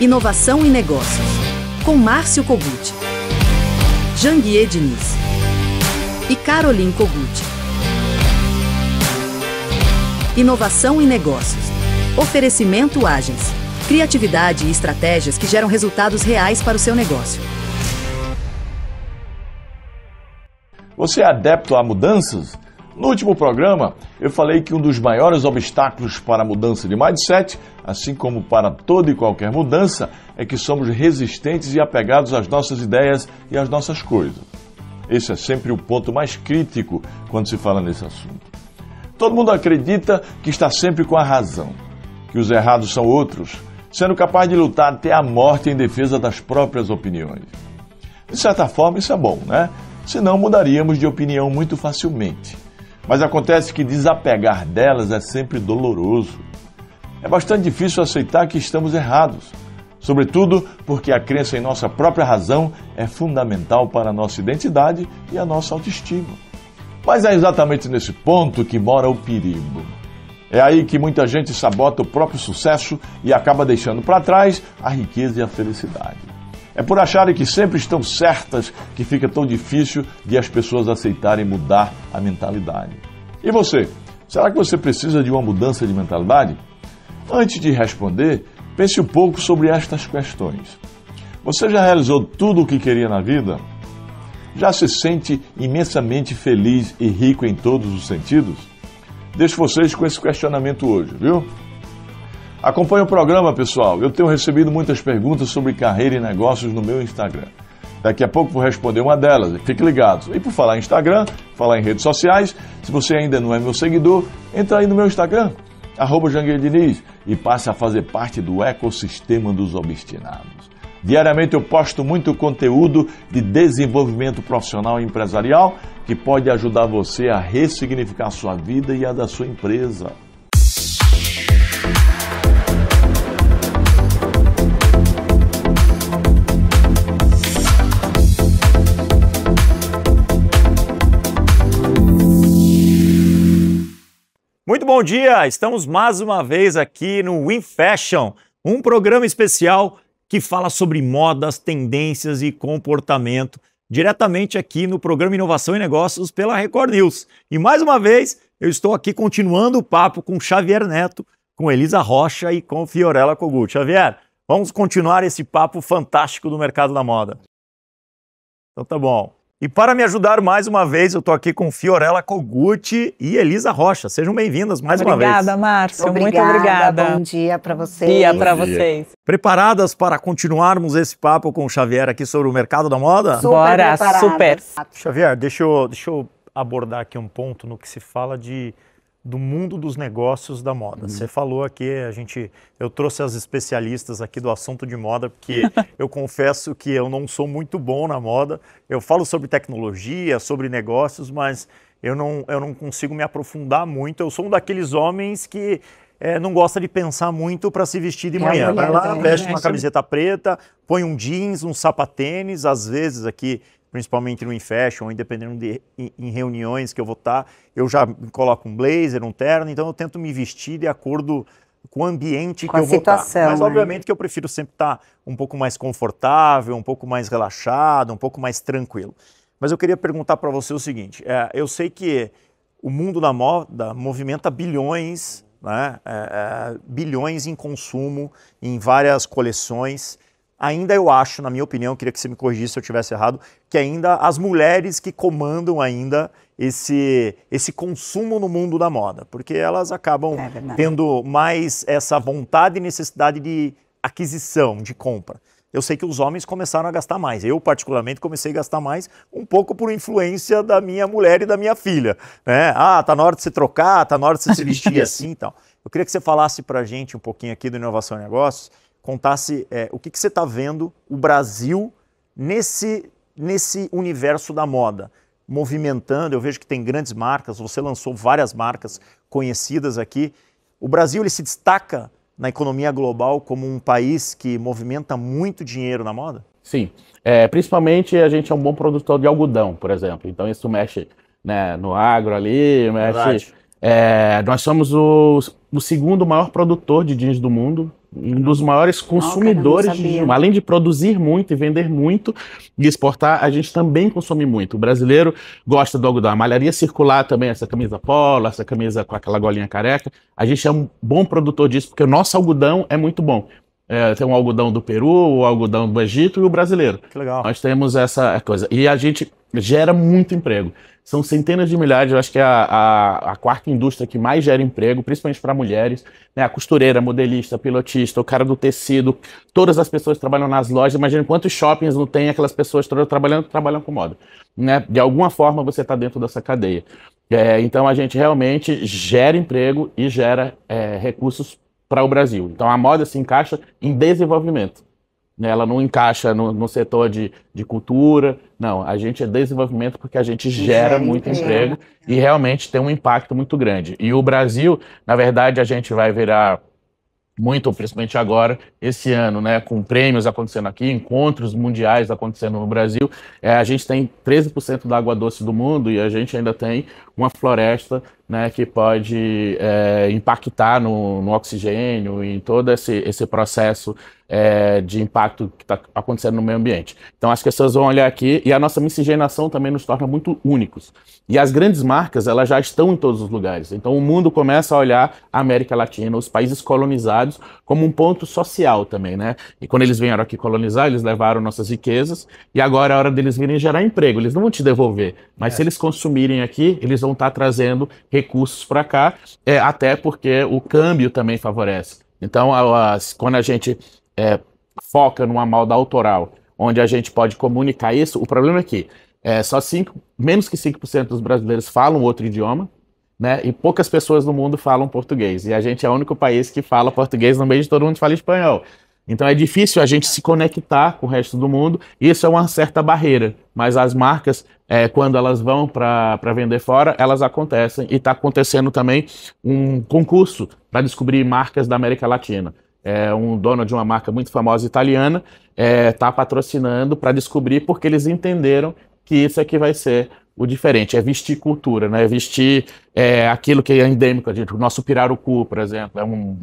Inovação e Negócios, com Márcio Kogut, Janguier Diniz e Caroline Kogut. Inovação e Negócios. Oferecimento Agence. Criatividade e estratégias que geram resultados reais para o seu negócio. Você é adepto a mudanças? No último programa, eu falei que um dos maiores obstáculos para a mudança de mindset, assim como para toda e qualquer mudança, é que somos resistentes e apegados às nossas ideias e às nossas coisas. Esse é sempre o ponto mais crítico quando se fala nesse assunto. Todo mundo acredita que está sempre com a razão, que os errados são outros, sendo capaz de lutar até a morte em defesa das próprias opiniões. De certa forma, isso é bom, né? Senão mudaríamos de opinião muito facilmente. Mas acontece que desapegar delas é sempre doloroso. É bastante difícil aceitar que estamos errados, sobretudo porque a crença em nossa própria razão é fundamental para a nossa identidade e a nossa autoestima. Mas é exatamente nesse ponto que mora o perigo. É aí que muita gente sabota o próprio sucesso e acaba deixando para trás a riqueza e a felicidade. É por acharem que sempre estão certas que fica tão difícil de as pessoas aceitarem mudar a mentalidade. E você? Será que você precisa de uma mudança de mentalidade? Antes de responder, pense um pouco sobre estas questões. Você já realizou tudo o que queria na vida? Já se sente imensamente feliz e rico em todos os sentidos? Deixo vocês com esse questionamento hoje, viu? Acompanhe o programa, pessoal. Eu tenho recebido muitas perguntas sobre carreira e negócios no meu Instagram. Daqui a pouco vou responder uma delas. Fique ligados. E por falar em Instagram, falar em redes sociais, se você ainda não é meu seguidor, entra aí no meu Instagram, @Janguier Diniz, e passe a fazer parte do ecossistema dos obstinados. Diariamente eu posto muito conteúdo de desenvolvimento profissional e empresarial que pode ajudar você a ressignificar a sua vida e a da sua empresa. Muito bom dia! Estamos mais uma vez aqui no Win Fashion, um programa especial que fala sobre modas, tendências e comportamento, diretamente aqui no programa Inovação e Negócios pela Record News. E mais uma vez, eu estou aqui continuando o papo com Xavier Neto, com Elisa Rocha e com Fiorella Kogut. Xavier, vamos continuar esse papo fantástico do mercado da moda. Então tá bom. E para me ajudar mais uma vez, eu estou aqui com Fiorella Kogut e Elisa Rocha. Sejam bem-vindas mais uma vez. Obrigada, Márcio. Muito obrigada. Bom dia para vocês. Dia para vocês. Preparadas para continuarmos esse papo com o Xavier aqui sobre o mercado da moda? Bora, super. Xavier, deixa eu abordar aqui um ponto no que se fala do mundo dos negócios da moda. Você falou aqui, eu trouxe as especialistas aqui do assunto de moda, porque eu confesso que eu não sou muito bom na moda. Eu falo sobre tecnologia, sobre negócios, mas eu não consigo me aprofundar muito. Eu sou um daqueles homens que não gosta de pensar muito para se vestir de manhã. Vai lá, veste uma camiseta preta, põe um jeans, um sapatênis, às vezes aqui, principalmente no InFashion, em reuniões que eu vou estar, eu já coloco um blazer, um terno, então eu tento me vestir de acordo com o ambiente que eu vou estar. Mas obviamente que eu prefiro sempre estar um pouco mais confortável, um pouco mais relaxado, um pouco mais tranquilo. Mas eu queria perguntar para você o seguinte, eu sei que o mundo da moda movimenta bilhões, né, bilhões em consumo, em várias coleções. Ainda eu acho, na minha opinião, queria que você me corrigisse se eu estivesse errado, que ainda as mulheres que comandam ainda esse consumo no mundo da moda, porque elas acabam tendo mais essa vontade e necessidade de aquisição, de compra. Eu sei que os homens começaram a gastar mais. Eu, particularmente, comecei a gastar mais um pouco por influência da minha mulher e da minha filha, né? Tá na hora de se trocar, tá na hora de você se vestir assim e tal. Eu queria que você falasse pra gente um pouquinho aqui do Inovação e Negócios, contasse o que você está vendo o Brasil nesse universo da moda, movimentando. Eu vejo que tem grandes marcas, você lançou várias marcas conhecidas aqui. O Brasil ele se destaca na economia global como um país que movimenta muito dinheiro na moda? Sim, principalmente a gente é um bom produtor de algodão, por exemplo, então isso mexe, né, no agro ali, mexe Nós somos o segundo maior produtor de jeans do mundo, um dos maiores consumidores de jeans. Além de produzir muito e vender muito e exportar, a gente também consome muito. O brasileiro gosta do algodão. A malharia circular também, essa camisa polo, essa camisa com aquela golinha careca. A gente é um bom produtor disso, porque o nosso algodão é muito bom. Tem um algodão do Peru, o algodão do Egito e o brasileiro. Que legal. Nós temos essa coisa. E a gente gera muito emprego. São centenas de milhares, eu acho que é a quarta indústria que mais gera emprego, principalmente para mulheres, né? A costureira, modelista, pilotista, o cara do tecido, todas as pessoas que trabalham nas lojas. Imagina quantos shoppings não tem aquelas pessoas todas trabalham com moda, né? De alguma forma você está dentro dessa cadeia. Então a gente realmente gera emprego e gera recursos para o Brasil. Então a moda se encaixa em desenvolvimento. Ela não encaixa no setor de cultura, não. A gente é desenvolvimento porque a gente gera muito emprego e realmente tem um impacto muito grande. E o Brasil, na verdade, a gente vai virar muito, principalmente agora, esse ano, né, com prêmios acontecendo aqui, encontros mundiais acontecendo no Brasil. A gente tem 13% da água doce do mundo e a gente ainda tem uma floresta, né, que pode impactar no oxigênio e em todo esse processo de impacto que está acontecendo no meio ambiente. Então as pessoas vão olhar aqui e a nossa miscigenação também nos torna muito únicos. E as grandes marcas, elas já estão em todos os lugares. Então o mundo começa a olhar a América Latina, os países colonizados, como um ponto social também, né? E quando eles vieram aqui colonizar, eles levaram nossas riquezas e agora é a hora deles virem gerar emprego. Eles não vão te devolver, mas se eles consumirem aqui, eles vão estar trazendo recursos para cá, até porque o câmbio também favorece. Então, quando a gente foca numa moda autoral, onde a gente pode comunicar isso, o problema é que menos que 5% dos brasileiros falam outro idioma, né? E poucas pessoas no mundo falam português. E a gente é o único país que fala português no meio de todo mundo que fala espanhol. Então é difícil a gente se conectar com o resto do mundo, isso é uma certa barreira, mas as marcas, quando elas vão para vender fora, elas acontecem, e está acontecendo também um concurso para descobrir marcas da América Latina. Um dono de uma marca muito famosa italiana está patrocinando para descobrir, porque eles entenderam que isso é que vai ser o diferente, é vestir cultura, né? É vestir aquilo que é endêmico, o nosso pirarucu, por exemplo, é um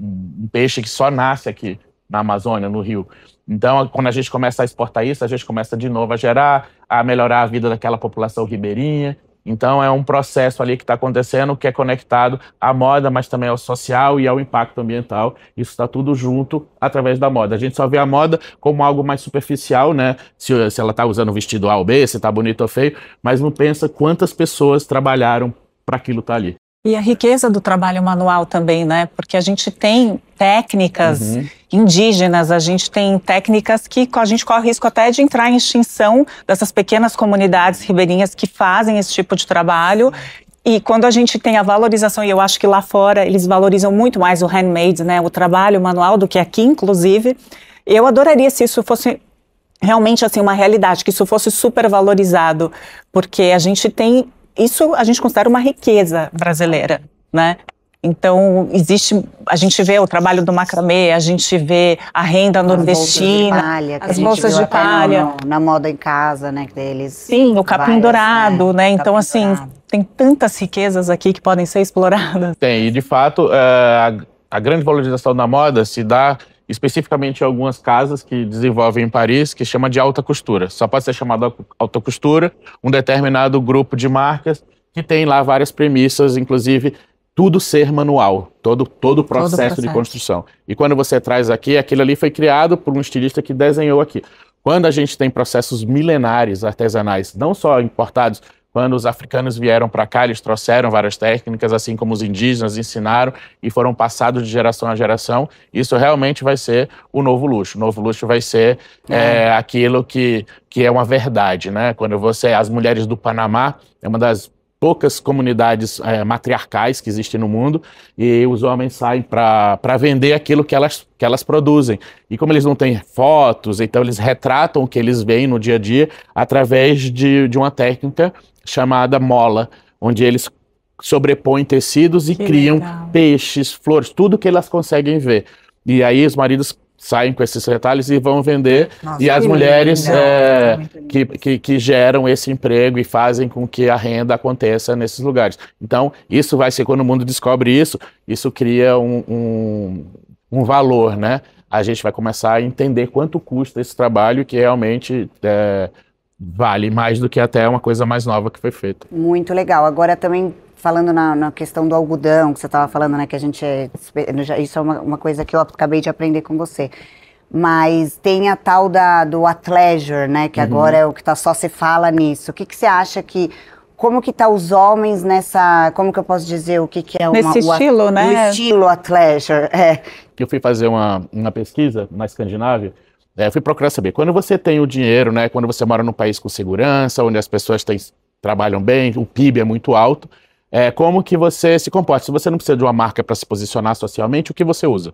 peixe que só nasce aqui na Amazônia, no Rio. Então, quando a gente começa a exportar isso, a gente começa de novo a melhorar a vida daquela população ribeirinha. Então, é um processo ali que está acontecendo, que é conectado à moda, mas também ao social e ao impacto ambiental. Isso está tudo junto através da moda. A gente só vê a moda como algo mais superficial, né? Se ela está usando o vestido A ou B, se está bonito ou feio, mas não pensa quantas pessoas trabalharam para aquilo estar ali. E a riqueza do trabalho manual também, né? Porque a gente tem técnicas indígenas, a gente tem técnicas que a gente corre o risco até de entrar em extinção dessas pequenas comunidades ribeirinhas que fazem esse tipo de trabalho. E quando a gente tem a valorização, e eu acho que lá fora eles valorizam muito mais o handmade, né? O trabalho manual do que aqui, inclusive. Eu adoraria se isso fosse realmente assim uma realidade, que isso fosse super valorizado, porque a gente tem... Isso a gente considera uma riqueza brasileira, né? Então, a gente vê o trabalho do macramê, a gente vê a renda nordestina, as bolsas de palha. Na moda em casa, né, deles. Sim, o capim dourado, né? Então, assim, tem tantas riquezas aqui que podem ser exploradas. Tem, e de fato, a grande valorização da moda se dá especificamente em algumas casas que desenvolvem em Paris, que chama de alta costura. Só pode ser chamado alta costura um determinado grupo de marcas que tem lá várias premissas, inclusive tudo ser manual, todo o processo de construção. E quando você traz aqui, aquilo ali foi criado por um estilista que desenhou aqui. Quando a gente tem processos milenares artesanais, não só importados, quando os africanos vieram para cá, eles trouxeram várias técnicas, assim como os indígenas ensinaram e foram passados de geração a geração. Isso realmente vai ser o novo luxo. O novo luxo vai ser aquilo que é uma verdade, né? Quando as mulheres do Panamá, é uma das poucas comunidades matriarcais que existem no mundo, e os homens saem para vender aquilo que elas produzem. E como eles não têm fotos, então eles retratam o que eles veem no dia a dia através de uma técnica chamada mola, onde eles sobrepõem tecidos e criam peixes, flores, tudo que elas conseguem ver. E aí os maridos saem com esses retalhos e vão vender. Nossa, e as que mulheres lindo. que geram esse emprego e fazem com que a renda aconteça nesses lugares. Então, isso vai ser, quando o mundo descobre isso cria um valor, né? A gente vai começar a entender quanto custa esse trabalho, que realmente vale mais do que até uma coisa mais nova que foi feita. Muito legal. Agora também falando na questão do algodão, que você estava falando, né, que a gente isso é uma coisa que eu acabei de aprender com você. Mas tem a tal do athleisure, né, que agora é o que só se fala nisso. O que você acha como que tá os homens nessa, como que eu posso dizer, o que é nesse estilo, né? O estilo athleisure, Eu fui fazer uma pesquisa na Escandinávia, eu fui procurar saber, quando você tem o dinheiro, né, quando você mora num país com segurança, onde as pessoas trabalham bem, o PIB é muito alto, como que você se comporta? Se você não precisa de uma marca para se posicionar socialmente, o que você usa?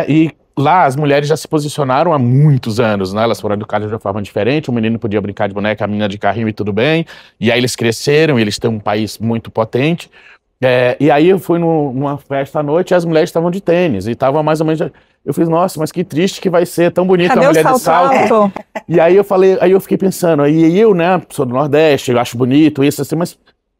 E lá as mulheres já se posicionaram há muitos anos, né? Elas foram educadas de uma forma diferente, o menino podia brincar de boneca, a menina de carrinho e tudo bem, e aí eles cresceram, eles têm um país muito potente, e aí eu fui numa festa à noite e as mulheres estavam de tênis, e estavam mais ou menos... Eu fiz, nossa, mas que triste que vai ser, tão bonita a mulher de salto. E aí eu fiquei pensando, e eu, né, sou do Nordeste, eu acho bonito isso, assim, mas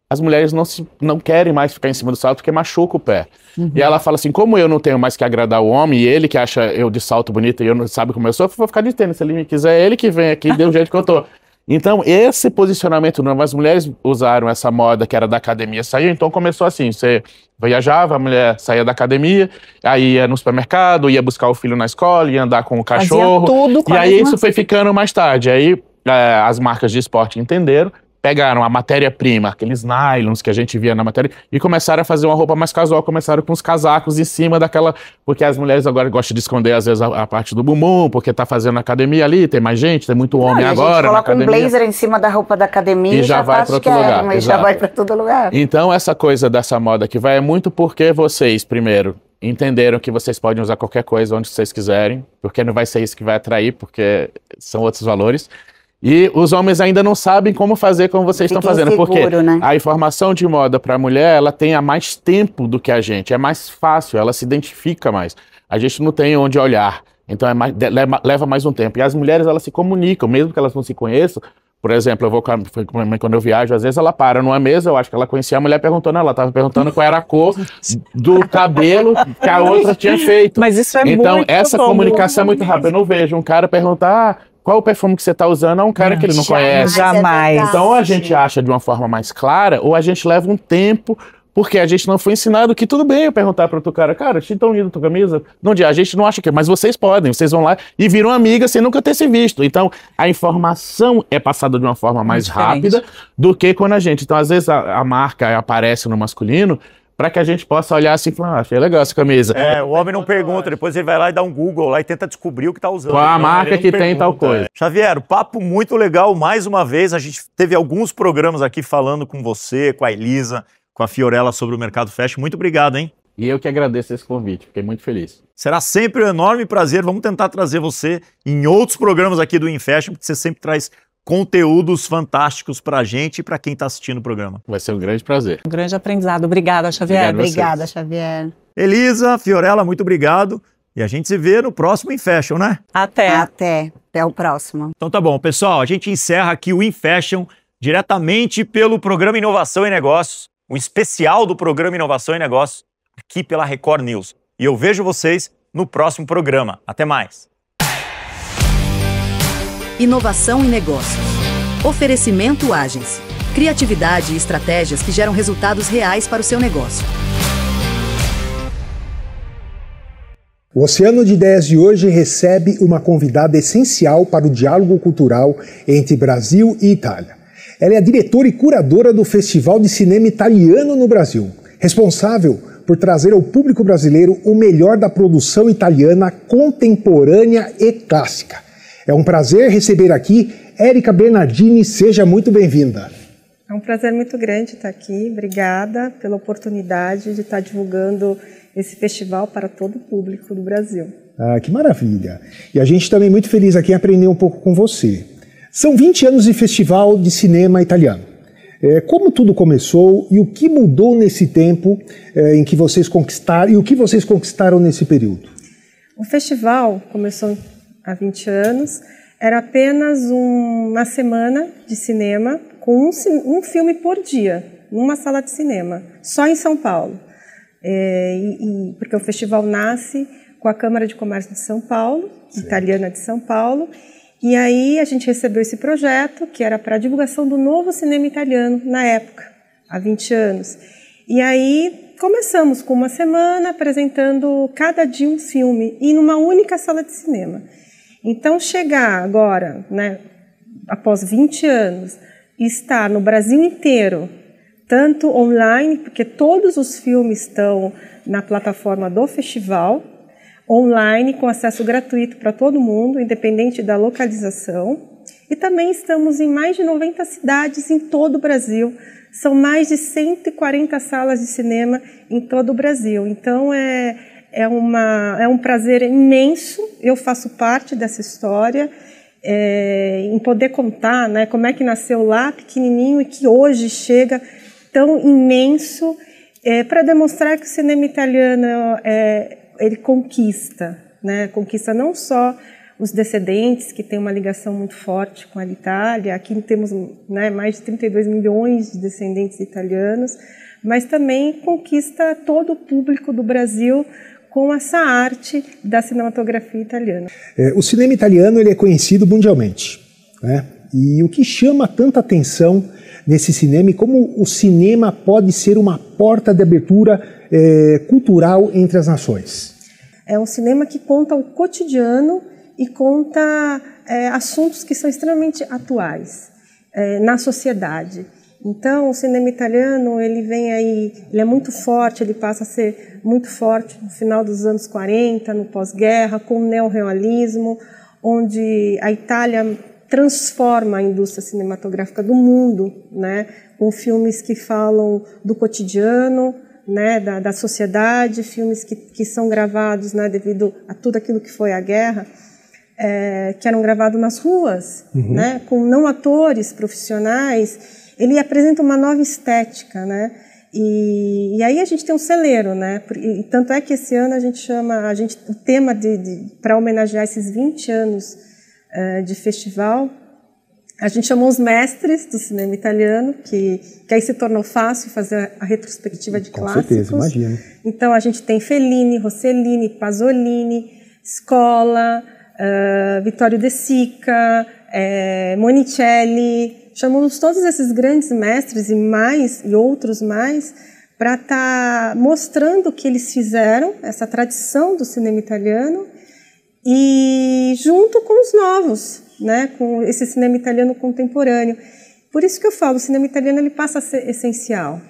as mulheres não querem mais ficar em cima do salto porque machuca o pé. E ela fala assim, como eu não tenho mais que agradar o homem, e ele que acha eu de salto bonito e eu não sabe como eu sou, eu vou ficar de tênis, se ele me quiser, ele que vem aqui, dê o jeito que eu tô. Então, esse posicionamento novo, as mulheres usaram essa moda que era da academia, saiu, então começou assim, você viajava, a mulher saía da academia, aí ia no supermercado, ia buscar o filho na escola, ia andar com o cachorro, tudo com e aí isso foi ficando mais tarde, aí as marcas de esporte entenderam, pegaram a matéria-prima, aqueles nylons que a gente via na matéria, e começaram a fazer uma roupa mais casual, começaram com os casacos em cima daquela... Porque as mulheres agora gostam de esconder, às vezes, a parte do bumbum, porque tá fazendo academia ali, tem mais gente, tem muito homem agora na academia. Coloca um blazer em cima da roupa da academia e já vai para outro lugar. Mas já vai para todo lugar. Então, essa coisa dessa moda que vai é muito porque vocês, primeiro, entenderam que vocês podem usar qualquer coisa onde vocês quiserem, porque não vai ser isso que vai atrair, porque são outros valores. E os homens ainda não sabem como fazer como vocês estão fazendo, porque né? a informação de moda para a mulher, ela tem há mais tempo do que a gente, é mais fácil, ela se identifica mais. A gente não tem onde olhar, então leva mais um tempo. E as mulheres, elas se comunicam, mesmo que elas não se conheçam. Por exemplo, quando eu viajo, às vezes ela para numa mesa, eu acho que ela conhecia a mulher, perguntando, ela estava perguntando qual era a cor do cabelo que a outra tinha feito. Mas isso é então, muito essa bom. comunicação é muito rápida. Eu não vejo um cara perguntar... Qual o perfume que você está usando? É um cara que ele não conhece. Jamais. Então, a gente acha de uma forma mais clara, ou a gente leva um tempo, porque a gente não foi ensinado que tudo bem eu perguntar para outro cara, achei tão linda a tua camisa. Não, a gente não acha que, mas vocês podem, vocês vão lá e viram amigas sem nunca ter se visto. Então, a informação é passada de uma forma mais rápida do que quando a gente... Então, às vezes, a marca aparece no masculino, para que a gente possa olhar assim e falar, achei legal essa camisa. O homem não pergunta, depois ele vai lá e dá um Google lá e tenta descobrir o que está usando. Qual a marca que tem tal coisa. Xavier, papo muito legal, mais uma vez, a gente teve alguns programas aqui falando com você, com a Elisa, com a Fiorella sobre o mercado fashion. Muito obrigado, hein? E eu que agradeço esse convite, fiquei muito feliz. Será sempre um enorme prazer, vamos tentar trazer você em outros programas aqui do InFashion, porque você sempre traz conteúdos fantásticos pra gente e pra quem tá assistindo o programa. Vai ser um grande prazer. Um grande aprendizado. Obrigada, Xavier. Obrigada, Xavier. Elisa, Fiorella, muito obrigado. E a gente se vê no próximo InFashion, né? Até o próximo. Então tá bom, pessoal. A gente encerra aqui o InFashion diretamente pelo programa Inovação e Negócios, o especial do programa Inovação e Negócios, aqui pela Record News. E eu vejo vocês no próximo programa. Até mais. Inovação e negócios. Oferecimento Agens. Criatividade e estratégias que geram resultados reais para o seu negócio. O Oceano de Ideias de hoje recebe uma convidada essencial para o diálogo cultural entre Brasil e Itália. Ela é a diretora e curadora do Festival de Cinema Italiano no Brasil, responsável por trazer ao público brasileiro o melhor da produção italiana contemporânea e clássica. É um prazer receber aqui Érica Bernardini, seja muito bem-vinda. É um prazer muito grande estar aqui, obrigada pela oportunidade de estar divulgando esse festival para todo o público do Brasil. Ah, que maravilha! E a gente também muito feliz aqui em aprender um pouco com você. São 20 anos de Festival de Cinema Italiano. Como tudo começou e o que mudou nesse tempo em que vocês conquistaram e o que vocês conquistaram nesse período? O festival começou há 20 anos, era apenas uma semana de cinema com um filme por dia, numa sala de cinema, só em São Paulo. Porque o festival nasce com a Câmara de Comércio de São Paulo, italiana de São Paulo, e aí a gente recebeu esse projeto, que era para a divulgação do novo cinema italiano, na época, há 20 anos. E aí começamos com uma semana apresentando cada dia um filme, e numa única sala de cinema. Então, chegar agora, né, após 20 anos, e estar no Brasil inteiro, tanto online, porque todos os filmes estão na plataforma do festival, online, com acesso gratuito para todo mundo, independente da localização. E também estamos em mais de 90 cidades em todo o Brasil. São mais de 140 salas de cinema em todo o Brasil. Então, é um prazer imenso. Eu faço parte dessa história, em poder contar, né, como é que nasceu lá, pequenininho, e que hoje chega tão imenso, para demonstrar que o cinema italiano ele conquista, né? Conquista não só os descendentes, que têm uma ligação muito forte com a Itália. Aqui temos, né, mais de 32 milhões de descendentes italianos, mas também conquista todo o público do Brasil com essa arte da cinematografia italiana. O cinema italiano ele é conhecido mundialmente, né? E o que chama tanta atenção nesse cinema e como o cinema pode ser uma porta de abertura cultural entre as nações? É um cinema que conta o cotidiano e conta assuntos que são extremamente atuais na sociedade. Então, o cinema italiano, ele vem aí, ele é muito forte, ele passa a ser muito forte no final dos anos 40, no pós-guerra, com o neorrealismo, onde a Itália transforma a indústria cinematográfica do mundo, né, com filmes que falam do cotidiano, né, da sociedade, filmes que são gravados, né, devido a tudo aquilo que foi a guerra, que eram gravados nas ruas, né, com não atores profissionais. Ele apresenta uma nova estética, né? E aí a gente tem um celeiro, né? E tanto é que esse ano a gente chama, o tema para homenagear esses 20 anos de festival, a gente chamou os mestres do cinema italiano, que aí se tornou fácil fazer a retrospectiva de clássicos. Com certeza, imagino. Então a gente tem Fellini, Rossellini, Pasolini, Scola, Vittorio De Sica, Monicelli. Chamamos todos esses grandes mestres e outros mais para estar mostrando o que eles fizeram, essa tradição do cinema italiano, e junto com os novos, né, com esse cinema italiano contemporâneo. Por isso que eu falo, o cinema italiano ele passa a ser essencial.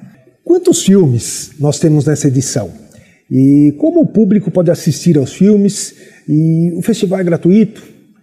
Quantos filmes nós temos nessa edição? E como o público pode assistir aos filmes? E o festival é gratuito?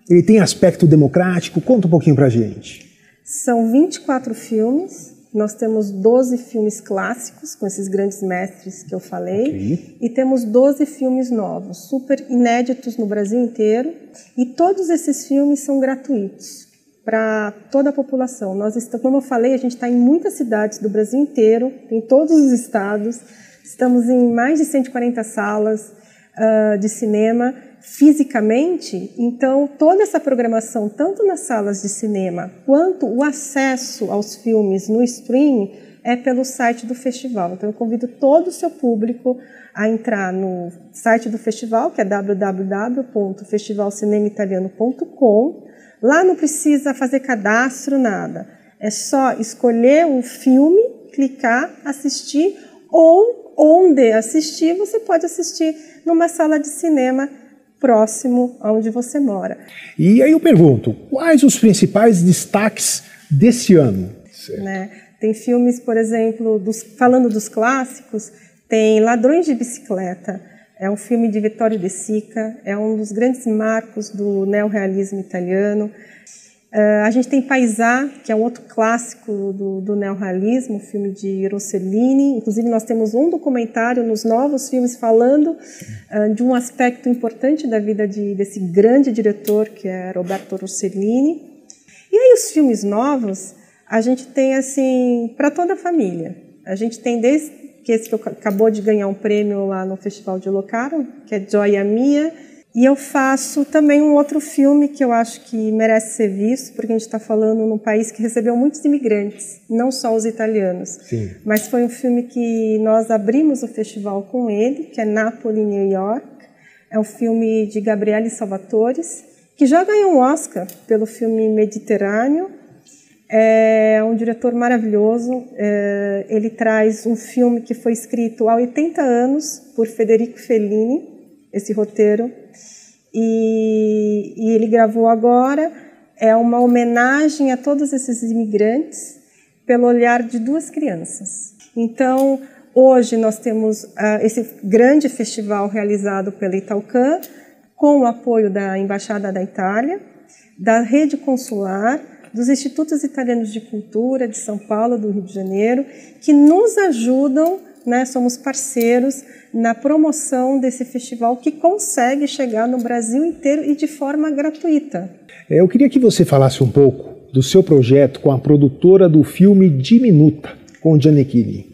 Ele tem aspecto democrático? Conta um pouquinho para a gente. São 24 filmes, nós temos 12 filmes clássicos, com esses grandes mestres que eu falei, e temos 12 filmes novos, super inéditos no Brasil inteiro, e todos esses filmes são gratuitos para toda a população. Como eu falei, a gente está em muitas cidades do Brasil inteiro, em todos os estados, estamos em mais de 140 salas de cinema, fisicamente. Então toda essa programação, tanto nas salas de cinema quanto o acesso aos filmes no streaming, é pelo site do festival. Então eu convido todo o seu público a entrar no site do festival, que é www.festivalcinemaitaliano.com. Lá não precisa fazer cadastro, nada, é só escolher o filme, clicar, assistir, ou onde assistir, você pode assistir numa sala de cinema próximo aonde você mora. E aí eu pergunto, quais os principais destaques desse ano? Né? Tem filmes, por exemplo, falando dos clássicos, tem Ladrões de Bicicleta, é um filme de Vittorio De Sica, é um dos grandes marcos do neorrealismo italiano. A gente tem Paesà, que é um outro clássico do neorrealismo, um filme de Rossellini. Inclusive, nós temos um documentário nos novos filmes falando de um aspecto importante da vida desse grande diretor, que é Roberto Rossellini. E aí, os filmes novos, a gente tem, assim, para toda a família. A gente tem desde esse que acabou de ganhar um prêmio lá no Festival de Locarno, que é Gioia Mia, E eu faço também um outro filme que eu acho que merece ser visto, porque a gente está falando num país que recebeu muitos imigrantes, não só os italianos. Sim. Mas foi um filme que nós abrimos o festival com ele, que é Napoli, New York. É um filme de Gabriele Salvatore, que já ganhou um Oscar pelo filme Mediterrâneo. É um diretor maravilhoso. Ele traz um filme que foi escrito há 80 anos por Federico Fellini, esse roteiro, e ele gravou agora. É uma homenagem a todos esses imigrantes pelo olhar de 2 crianças. Então, hoje nós temos esse grande festival realizado pela Italcan, com o apoio da Embaixada da Itália, da Rede Consular, dos Institutos Italianos de Cultura de São Paulo, do Rio de Janeiro, que nos ajudam, né, somos parceiros na promoção desse festival, que consegue chegar no Brasil inteiro e de forma gratuita. Eu queria que você falasse um pouco do seu projeto com a produtora do filme Diminuta, com o Gianecchini.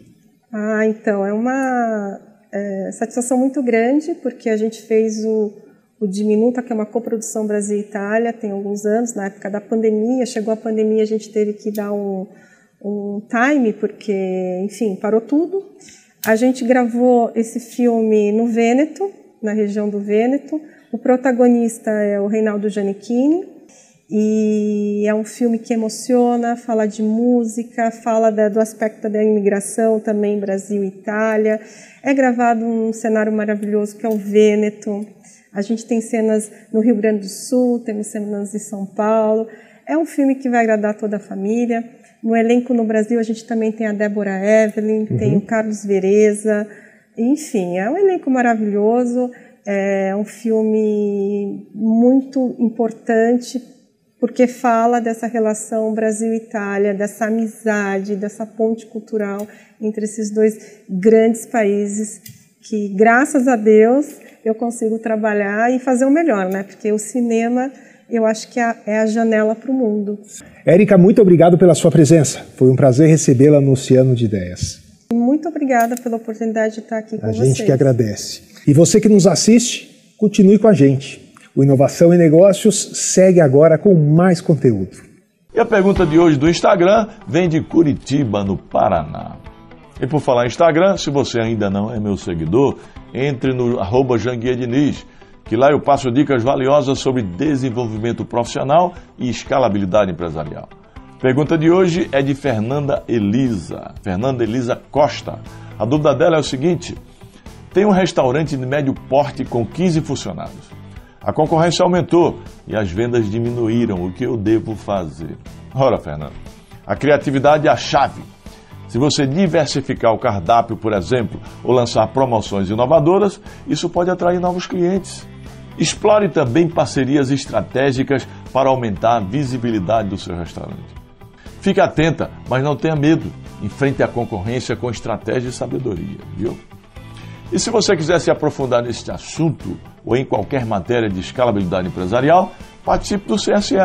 Então, é uma satisfação muito grande, porque a gente fez o Diminuta, que é uma coprodução Brasil e Itália, tem alguns anos, na época da pandemia. Chegou a pandemia, a gente teve que dar um time, porque, enfim, parou tudo. A gente gravou esse filme no Vêneto, na região do Vêneto. O protagonista é o Reinaldo Gianecchini, e é um filme que emociona, fala de música, fala do aspecto da imigração também, Brasil e Itália. É gravado num cenário maravilhoso que é o Vêneto. A gente tem cenas no Rio Grande do Sul, temos cenas em São Paulo. É um filme que vai agradar toda a família. No elenco no Brasil a gente também tem a Débora Evelyn, tem o Carlos Vereza. Enfim, é um elenco maravilhoso. É um filme muito importante, porque fala dessa relação Brasil e Itália, dessa amizade, dessa ponte cultural entre esses 2 grandes países que, graças a Deus, eu consigo trabalhar e fazer o melhor, né? Porque o cinema, eu acho que é a janela para o mundo. Érica, muito obrigado pela sua presença. Foi um prazer recebê-la no Oceano de Ideias. Muito obrigada pela oportunidade de estar aqui com vocês. A gente que agradece. E você que nos assiste, continue com a gente. O Inovação e Negócios segue agora com mais conteúdo. E a pergunta de hoje do Instagram vem de Curitiba, no Paraná. E por falar em Instagram, se você ainda não é meu seguidor, entre no @JanguiaDiniz, que lá eu passo dicas valiosas sobre desenvolvimento profissional e escalabilidade empresarial. A pergunta de hoje é de Fernanda Elisa Costa. A dúvida dela é o seguinte: tem um restaurante de médio porte com 15 funcionários. A concorrência aumentou e as vendas diminuíram. O que eu devo fazer? Ora, Fernanda, a criatividade é a chave. Se você diversificar o cardápio, por exemplo, ou lançar promoções inovadoras, isso pode atrair novos clientes. Explore também parcerias estratégicas para aumentar a visibilidade do seu restaurante. Fique atenta, mas não tenha medo. Enfrente a concorrência com estratégia e sabedoria, viu? E se você quiser se aprofundar neste assunto ou em qualquer matéria de escalabilidade empresarial, participe do CSE,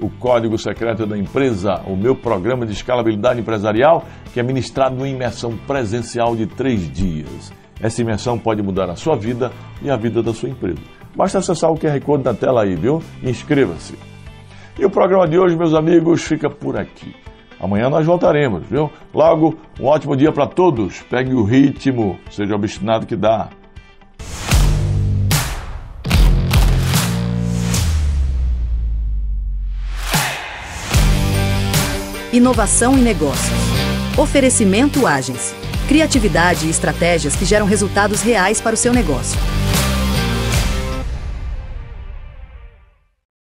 o Código Secreto da Empresa, o meu programa de escalabilidade empresarial, que é ministrado em imersão presencial de 3 dias. Essa imersão pode mudar a sua vida e a vida da sua empresa. Basta acessar o QR Code na tela aí, viu? Inscreva-se. E o programa de hoje, meus amigos, fica por aqui. Amanhã nós voltaremos, viu? Logo, um ótimo dia para todos. Pegue o ritmo, seja obstinado que dá. Inovação e negócios. Oferecimento Agence. Criatividade e estratégias que geram resultados reais para o seu negócio.